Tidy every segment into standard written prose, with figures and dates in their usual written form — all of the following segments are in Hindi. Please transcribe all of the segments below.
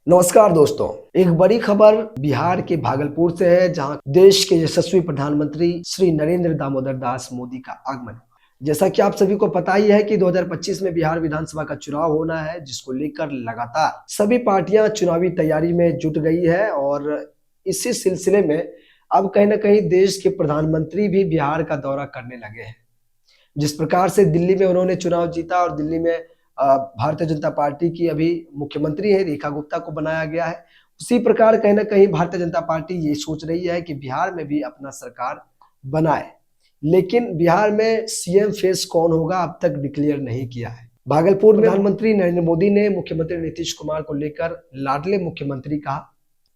नमस्कार दोस्तों। एक बड़ी खबर बिहार के भागलपुर से है, जहां देश के यशस्वी प्रधानमंत्री श्री नरेंद्र दामोदर दास मोदी का आगमन हुआ। जैसा कि आप सभी को पता ही है कि 2025 में बिहार विधानसभा का चुनाव होना है, जिसको लेकर लगातार सभी पार्टियां चुनावी तैयारी में जुट गई है। और इसी सिलसिले में अब कहीं ना कहीं देश के प्रधानमंत्री भी बिहार का दौरा करने लगे हैं। जिस प्रकार से दिल्ली में उन्होंने चुनाव जीता और दिल्ली में भारतीय जनता पार्टी की अभी मुख्यमंत्री है रेखा गुप्ता को बनाया गया है, उसी प्रकार कहीं ना कहीं भारतीय जनता पार्टी ये सोच रही है कि बिहार में भी अपना सरकार बनाए। लेकिन बिहार में सीएम फेस कौन होगा अब तक डिक्लेयर नहीं किया है। भागलपुर में प्रधानमंत्री नरेंद्र मोदी ने मुख्यमंत्री नीतीश कुमार को लेकर लाडले मुख्यमंत्री कहा,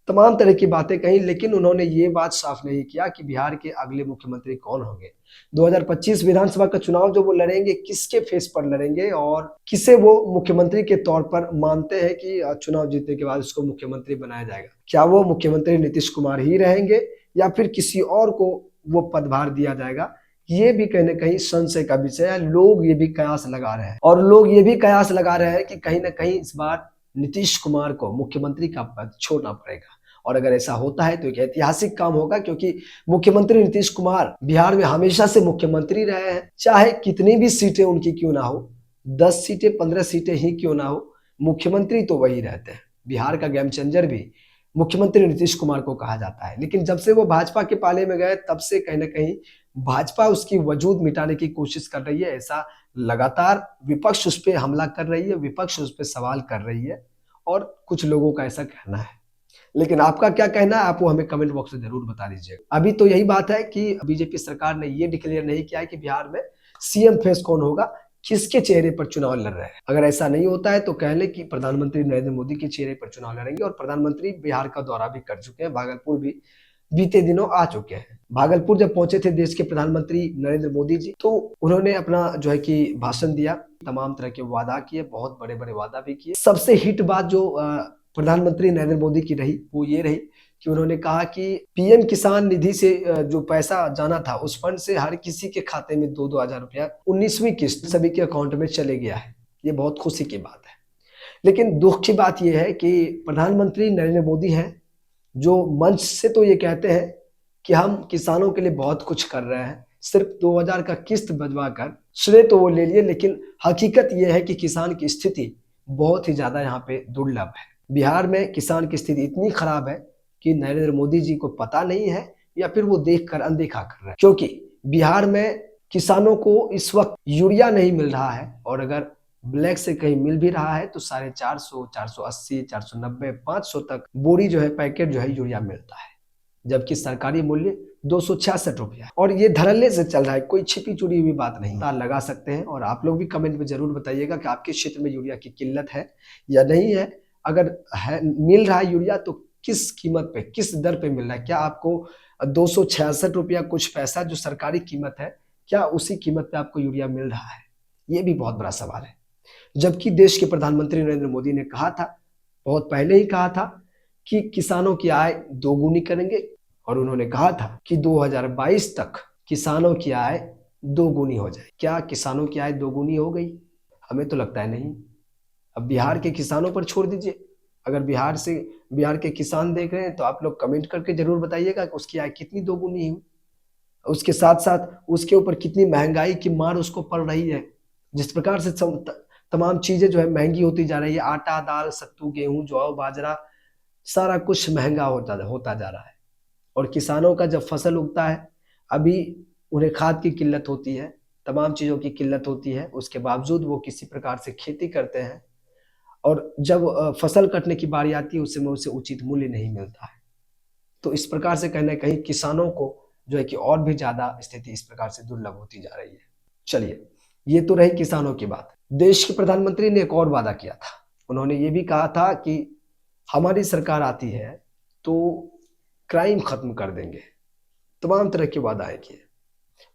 तमाम तरह की बातें कही, लेकिन उन्होंने ये बात साफ नहीं किया कि बिहार के अगले मुख्यमंत्री कौन होंगे। 2025 विधानसभा का चुनाव जो वो लड़ेंगे, किसके फेस पर लड़ेंगे और किसे वो मुख्यमंत्री के तौर पर मानते हैं कि चुनाव जीतने के बाद उसको मुख्यमंत्री बनाया जाएगा। क्या वो मुख्यमंत्री नीतीश कुमार ही रहेंगे या फिर किसी और को वो पदभार दिया जाएगा, ये भी कहीं ना कहीं संशय का विषय है। लोग ये भी कयास लगा रहे हैं और लोग ये भी कयास लगा रहे हैं कि कहीं ना कहीं इस बार नीतीश कुमार को मुख्यमंत्री का पद छोड़ना पड़ेगा। और अगर ऐसा होता है तो एक ऐतिहासिक काम होगा, क्योंकि मुख्यमंत्री नीतीश कुमार बिहार में हमेशा से मुख्यमंत्री रहे हैं। चाहे कितनी भी सीटें उनकी क्यों ना हो, 10 सीटें 15 सीटें ही क्यों ना हो, मुख्यमंत्री तो वही रहते हैं। बिहार का गेम चेंजर भी मुख्यमंत्री नीतीश कुमार को कहा जाता है। लेकिन जब से वो भाजपा के पाले में गए, तब से कहीं ना कहीं भाजपा उसकी वजूद मिटाने की कोशिश कर रही है। ऐसा लगातार विपक्ष उस पर हमला कर रही है, विपक्ष उस पर सवाल कर रही है और कुछ लोगों का ऐसा कहना है। लेकिन आपका क्या कहना है, आप वो हमें कमेंट बॉक्स में जरूर बता दीजिएगा। अभी तो यही बात है कि बीजेपी सरकार ने ये डिक्लेयर नहीं किया है कि बिहार में सीएम फेस कौन होगा, किसके चेहरे पर चुनाव लड़ रहे हैं। अगर ऐसा नहीं होता है तो कह ले कि प्रधानमंत्री नरेंद्र मोदी के चेहरे पर चुनाव लड़ेंगे। और प्रधानमंत्री बिहार का दौरा भी कर चुके हैं, भागलपुर भी बीते दिनों आ चुके हैं। भागलपुर जब पहुंचे थे देश के प्रधानमंत्री नरेंद्र मोदी जी, तो उन्होंने अपना जो है कि भाषण दिया, तमाम तरह के वादा किए, बहुत बड़े बड़े वादा भी किए। सबसे हिट बात जो प्रधानमंत्री नरेंद्र मोदी की रही वो ये रही कि उन्होंने कहा कि पीएम किसान निधि से जो पैसा जाना था, उस फंड से हर किसी के खाते में 2-2 हजार रुपया 19वीं किस्त सभी के अकाउंट में चले गया है। ये बहुत खुशी की बात है। लेकिन दुख की बात यह है कि प्रधानमंत्री नरेंद्र मोदी हैं, जो मंच से तो ये कहते हैं कि हम किसानों के लिए बहुत कुछ कर रहे हैं, सिर्फ 2000 का किस्त बजवा कर श्रेय तो वो ले लिए, लेकिन हकीकत ये है कि किसान की स्थिति बहुत ही ज्यादा यहाँ पे दुर्लभ है। बिहार में किसान की स्थिति इतनी खराब है कि नरेंद्र मोदी जी को पता नहीं है या फिर वो देखकर अनदेखा कर रहे हैं। क्योंकि बिहार में किसानों को इस वक्त यूरिया नहीं मिल रहा है, और अगर ब्लैक से कहीं मिल भी रहा है तो 450, 480, 490, 500 तक बोरी जो है, पैकेट जो है यूरिया मिलता है, जबकि सरकारी मूल्य 266 रुपया। और ये धड़ल्ले से चल रहा है, कोई छिपी चुरी हुई बात नहीं। पता लगा सकते हैं और आप लोग भी कमेंट में जरूर बताइएगा कि आपके क्षेत्र में यूरिया की किल्लत है या नहीं है। अगर है, मिल रहा है यूरिया, तो किस कीमत पे, किस दर पे मिल रहा है? क्या आपको 266 रुपया कुछ पैसा जो सरकारी कीमत है, क्या उसी कीमत पे आपको यूरिया मिल रहा है? ये भी बहुत बड़ा सवाल है। जबकि देश के प्रधानमंत्री नरेंद्र मोदी ने कहा था, बहुत पहले ही कहा था कि किसानों की आय दोगुनी करेंगे, और उन्होंने कहा था कि 2022 तक किसानों की आय दोगुनी हो जाए। क्या किसानों की आय दोगुनी हो गई? हमें तो लगता है नहीं। अब बिहार के किसानों पर छोड़ दीजिए। अगर बिहार के किसान देख रहे हैं तो आप लोग कमेंट करके जरूर बताइएगा कि उसकी आय कितनी दोगुनी हुई। उसके साथ साथ उसके ऊपर कितनी महंगाई की मार उसको पड़ रही है। जिस प्रकार से तमाम चीजें जो है महंगी होती जा रही है, आटा, दाल, सत्तू, गेहूं, जौ, बाजरा, सारा कुछ महंगा होता जा रहा है। और किसानों का जब फसल उगता है, अभी उन्हें खाद की किल्लत होती है, तमाम चीजों की किल्लत होती है, उसके बावजूद वो किसी प्रकार से खेती करते हैं, और जब फसल कटने की बारी आती है, उस समय उसे उचित मूल्य नहीं मिलता है। तो इस प्रकार से कहना कहीं किसानों को जो है कि और भी ज्यादा स्थिति इस प्रकार से दुर्लभ होती जा रही है। चलिए, ये तो रही किसानों की बात। देश के प्रधानमंत्री ने एक और वादा किया था। उन्होंने ये भी कहा था कि हमारी सरकार आती है तो क्राइम खत्म कर देंगे। तमाम तरह के वादाएं किए।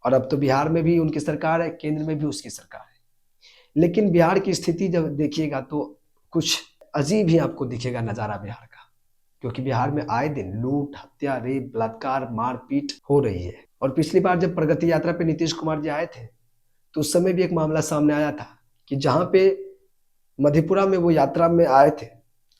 और अब तो बिहार में भी उनकी सरकार है, केंद्र में भी उसकी सरकार है। लेकिन बिहार की स्थिति जब देखिएगा तो कुछ अजीब ही आपको दिखेगा नजारा बिहार का। क्योंकि बिहार में आए दिन लूट, हत्या, रेप, बलात्कार, मारपीट हो रही है। और पिछली बार जब प्रगति यात्रा पे नीतीश कुमार जी आए थे, तो उस समय भी एक मामला सामने आया था कि जहां पे मधेपुरा में वो यात्रा में आए थे,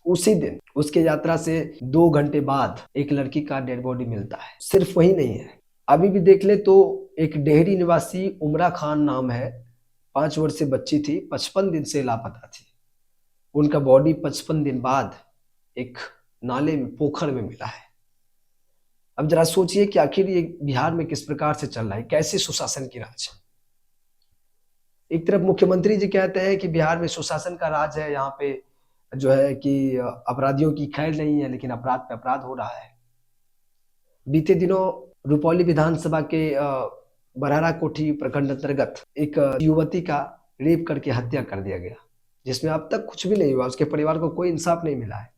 उसी दिन उसके यात्रा से 2 घंटे बाद एक लड़की का डेड बॉडी मिलता है। सिर्फ वही नहीं है, अभी भी देख ले तो एक डेहरी निवासी उमरा खान नाम है, 5 वर्षीय बच्ची थी, 55 दिन से लापता थी। उनका बॉडी 55 दिन बाद एक नाले में, पोखर में मिला है। अब जरा सोचिए कि आखिर ये बिहार में किस प्रकार से चल रहा है, कैसे सुशासन की राज। एक तरफ मुख्यमंत्री जी कहते हैं कि बिहार में सुशासन का राज है, यहाँ पे जो है कि अपराधियों की खैर नहीं है, लेकिन अपराध पे अपराध हो रहा है। बीते दिनों रुपौली विधानसभा के बरहरा कोठी प्रखंड अंतर्गत एक युवती का रेप करके हत्या कर दिया गया, जिसमें अब तक कुछ भी नहीं हुआ। उसके परिवार को कोई इंसाफ नहीं मिला है।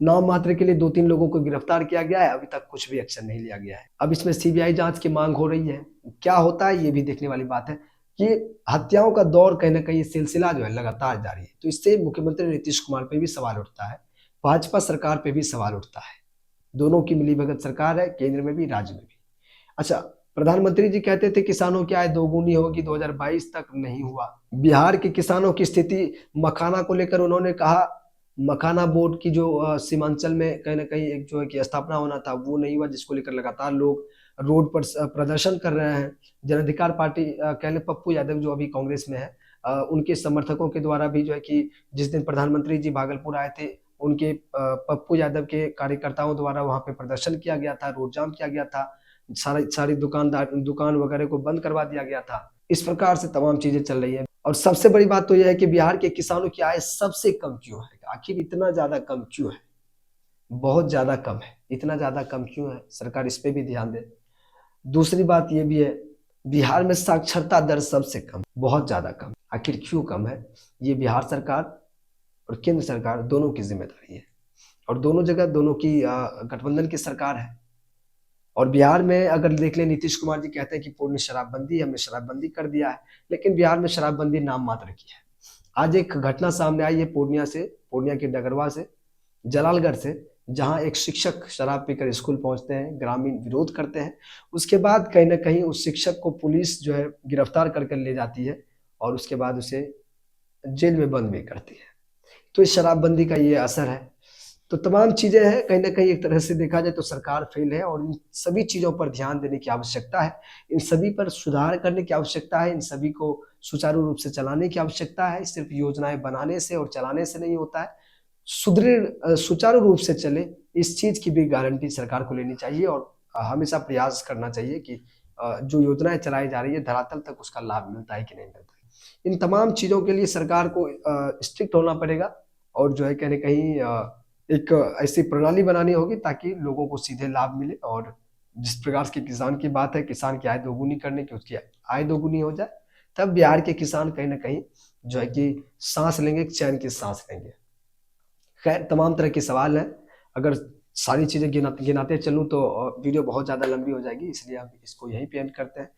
नाम मात्र के लिए 2-3 लोगों को गिरफ्तार किया गया है, अभी तक कुछ भी एक्शन नहीं लिया गया है। अब इसमें सीबीआई जांच की मांग हो रही है। क्या होता है ये भी देखने वाली बात है कि हत्याओं का दौर कहीं ना कहीं सिलसिला जो है लगातार जारी है। तो इससे मुख्यमंत्री नीतीश कुमार पे भी सवाल उठता है, भाजपा सरकार पे भी सवाल उठता है। दोनों की मिलीभगत सरकार है, केंद्र में भी राज्य में भी। अच्छा, प्रधानमंत्री जी कहते थे किसानों की आय दोगुनी होगी, 2022 तक नहीं हुआ। बिहार के किसानों की स्थिति, मखाना को लेकर उन्होंने कहा मखाना बोर्ड की जो सीमांचल में कहीं ना कहीं एक जो है कि स्थापना होना था, वो नहीं हुआ, जिसको लेकर लगातार लोग रोड पर प्रदर्शन कर रहे हैं। जन अधिकार पार्टी कह लें, पप्पू यादव जो अभी कांग्रेस में है, उनके समर्थकों के द्वारा भी जो है कि जिस दिन प्रधानमंत्री जी भागलपुर आए थे, उनके पप्पू यादव के कार्यकर्ताओं द्वारा वहां पे प्रदर्शन किया गया था, रोड जाम किया गया था, सारी दुकान वगैरह को बंद करवा दिया गया था। इस प्रकार से तमाम चीजें चल रही है। और सबसे बड़ी बात तो यह है कि बिहार के किसानों की आय सबसे कम क्यों है? आखिर इतना ज्यादा कम क्यों है? बहुत ज्यादा कम है। इतना ज्यादा कम क्यों है? सरकार इस पे भी ध्यान दे। दूसरी बात यह भी है, बिहार में साक्षरता दर सबसे कम, बहुत ज्यादा कम। आखिर क्यों कम है? ये बिहार सरकार और केंद्र सरकार दोनों की जिम्मेदारी है, और दोनों जगह दोनों की गठबंधन की सरकार है। और बिहार में अगर देख ले, नीतीश कुमार जी कहते हैं कि पूर्ण शराबबंदी, हमने शराबबंदी कर दिया है, लेकिन बिहार में शराबबंदी नाम मात्र की है। आज एक घटना सामने आई है पूर्णिया के डगरवा से, जलालगढ़ से, जहां एक शिक्षक शराब पीकर स्कूल पहुंचते हैं, ग्रामीण विरोध करते हैं। उसके बाद कहीं ना कहीं उस शिक्षक को पुलिस जो है गिरफ्तार कर ले जाती है, और उसके बाद उसे जेल में बंद भी करती है। तो इस शराबबंदी का ये असर है। तो तमाम चीजें हैं, कहीं ना कहीं एक तरह से देखा जाए तो सरकार फेल है, और इन सभी चीजों पर ध्यान देने की आवश्यकता है। इन सभी पर सुधार करने की आवश्यकता है। इन सभी को सुचारू रूप से चलाने की आवश्यकता है। सिर्फ योजनाएं बनाने से और चलाने से नहीं होता है। सुदृढ़ सुचारू रूप से चले, इस चीज की भी गारंटी सरकार को लेनी चाहिए, और हमेशा प्रयास करना चाहिए कि जो योजनाएं चलाई जा रही है धरातल तक उसका लाभ मिलता है कि नहीं मिलता है। इन तमाम चीजों के लिए सरकार को स्ट्रिक्ट होना पड़ेगा, और जो है कहीं ना कहीं एक ऐसी प्रणाली बनानी होगी ताकि लोगों को सीधे लाभ मिले। और जिस प्रकार की किसान की बात है, किसान की आय दोगुनी करने की, उसकी आय दोगुनी हो जाए, तब बिहार के किसान कहीं ना कहीं जो है कि सांस लेंगे, चैन की सांस लेंगे। खैर, तमाम तरह के सवाल हैं। अगर सारी चीजें गिनाते चलूं तो वीडियो बहुत ज्यादा लंबी हो जाएगी, इसलिए हम इसको यहीं पे एंड करते हैं।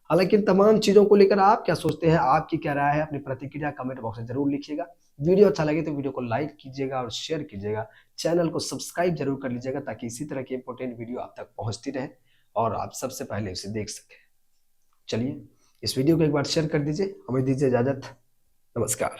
हालांकि इन तमाम चीजों को लेकर आप क्या सोचते हैं, आपकी क्या राय है, अपनी प्रतिक्रिया कमेंट बॉक्स में जरूर लिखिएगा। वीडियो अच्छा लगे तो वीडियो को लाइक कीजिएगा और शेयर कीजिएगा। चैनल को सब्सक्राइब जरूर कर लीजिएगा, ताकि इसी तरह की इंपॉर्टेंट वीडियो आप तक पहुंचती रहे और आप सबसे पहले उसे देख सकें। चलिए, इस वीडियो को एक बार शेयर कर दीजिए। हमें दीजिए इजाजत। नमस्कार।